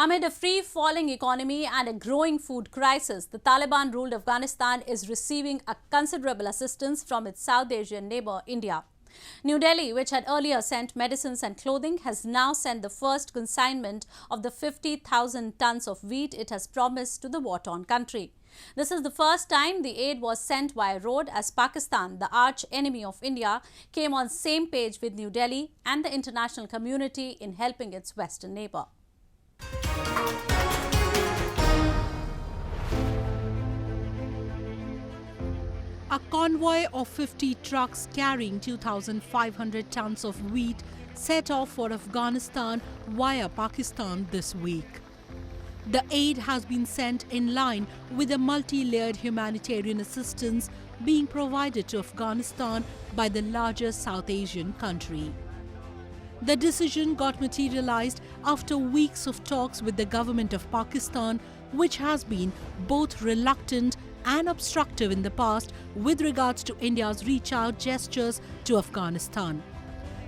Amid a free-falling economy and a growing food crisis, the Taliban-ruled Afghanistan is receiving a considerable assistance from its South Asian neighbour, India. New Delhi, which had earlier sent medicines and clothing, has now sent the first consignment of the 50,000 tons of wheat it has promised to the war-torn country. This is the first time the aid was sent via road, as Pakistan, the arch enemy of India, came on same page with New Delhi and the international community in helping its western neighbour. A convoy of 50 trucks carrying 2,500 tons of wheat set off for Afghanistan via Pakistan this week. The aid has been sent in line with a multi-layered humanitarian assistance being provided to Afghanistan by the largest South Asian country. The decision got materialized after weeks of talks with the government of Pakistan, which has been both reluctant and obstructive in the past with regards to India's reach-out gestures to Afghanistan.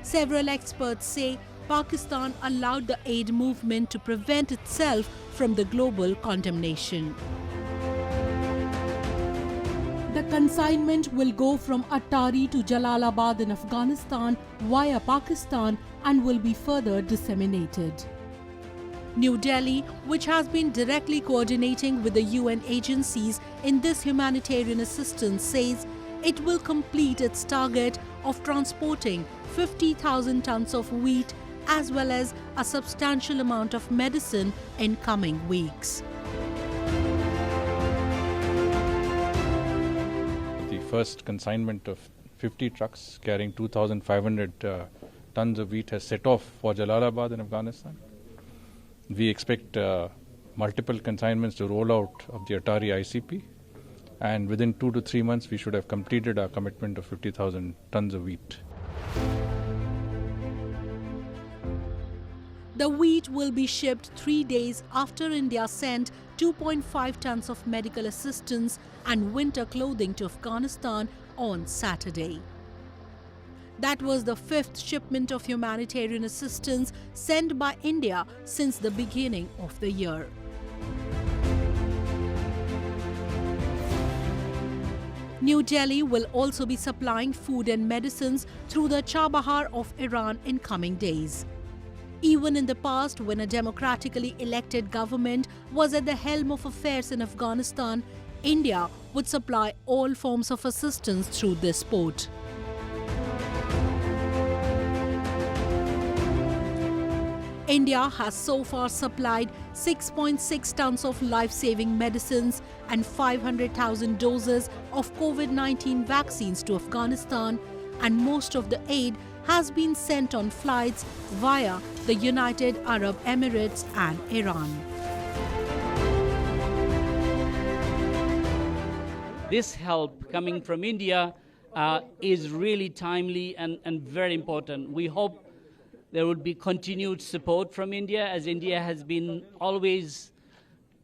Several experts say Pakistan allowed the aid movement to prevent itself from the global condemnation. The consignment will go from Attari to Jalalabad in Afghanistan via Pakistan and will be further disseminated. New Delhi, which has been directly coordinating with the UN agencies in this humanitarian assistance, says it will complete its target of transporting 50,000 tons of wheat as well as a substantial amount of medicine in coming weeks. The first consignment of 50 trucks carrying 2,500 tons of wheat has set off for Jalalabad in Afghanistan. We expect multiple consignments to roll out of the Attari ICP, and within 2 to 3 months we should have completed our commitment of 50,000 tons of wheat. The wheat will be shipped 3 days after India sent 2.5 tons of medical assistance and winter clothing to Afghanistan on Saturday. That was the 5th shipment of humanitarian assistance sent by India since the beginning of the year. New Delhi will also be supplying food and medicines through the Chabahar of Iran in coming days. Even in the past, when a democratically elected government was at the helm of affairs in Afghanistan, India would supply all forms of assistance through this port. India has so far supplied 6.6 tons of life-saving medicines and 500,000 doses of COVID-19 vaccines to Afghanistan, and most of the aid has been sent on flights via the United Arab Emirates and Iran. This help coming from India is really timely and very important. We hope there would be continued support from India, as India has been always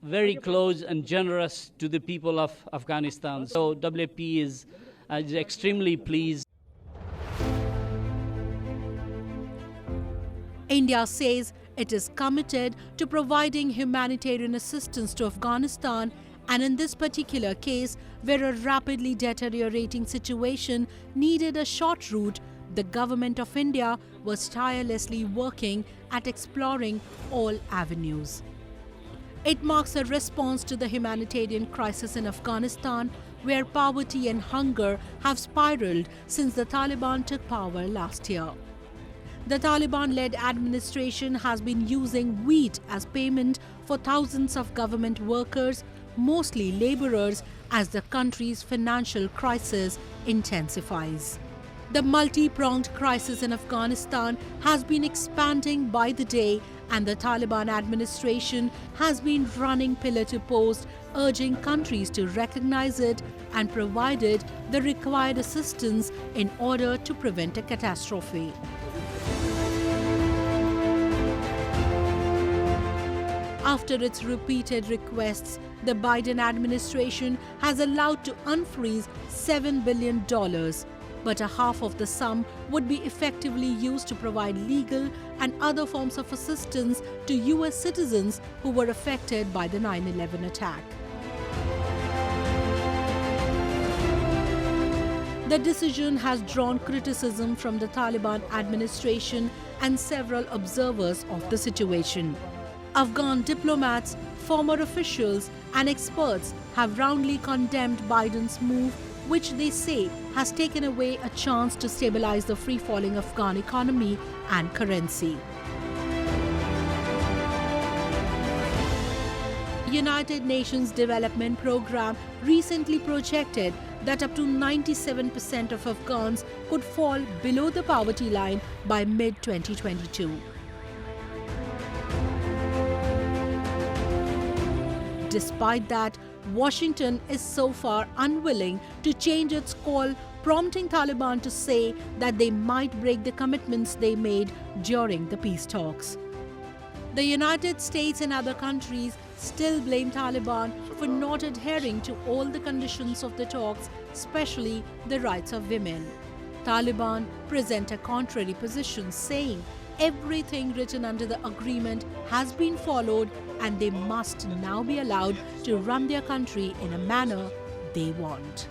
very close and generous to the people of Afghanistan. So WFP is extremely pleased. India says it is committed to providing humanitarian assistance to Afghanistan, and in this particular case, where a rapidly deteriorating situation needed a short route, the government of India was tirelessly working at exploring all avenues. It marks a response to the humanitarian crisis in Afghanistan, where poverty and hunger have spiraled since the Taliban took power last year. The Taliban-led administration has been using wheat as payment for thousands of government workers, mostly labourers, as the country's financial crisis intensifies. The multi-pronged crisis in Afghanistan has been expanding by the day, and the Taliban administration has been running pillar to post, urging countries to recognize it and provided the required assistance in order to prevent a catastrophe. After its repeated requests, the Biden administration has allowed to unfreeze $7 billion but a half of the sum would be effectively used to provide legal and other forms of assistance to US citizens who were affected by the 9/11 attack. The decision has drawn criticism from the Taliban administration and several observers of the situation. Afghan diplomats, former officials and experts have roundly condemned Biden's move, which they say has taken away a chance to stabilize the free-falling Afghan economy and currency. United Nations Development Programme recently projected that up to 97% of Afghans could fall below the poverty line by mid-2022. Despite that, Washington is so far unwilling to change its call, prompting Taliban to say that they might break the commitments they made during the peace talks. The United States and other countries still blame Taliban for not adhering to all the conditions of the talks, especially the rights of women. Taliban present a contrary position, saying everything written under the agreement has been followed and they must now be allowed to run their country in a manner they want.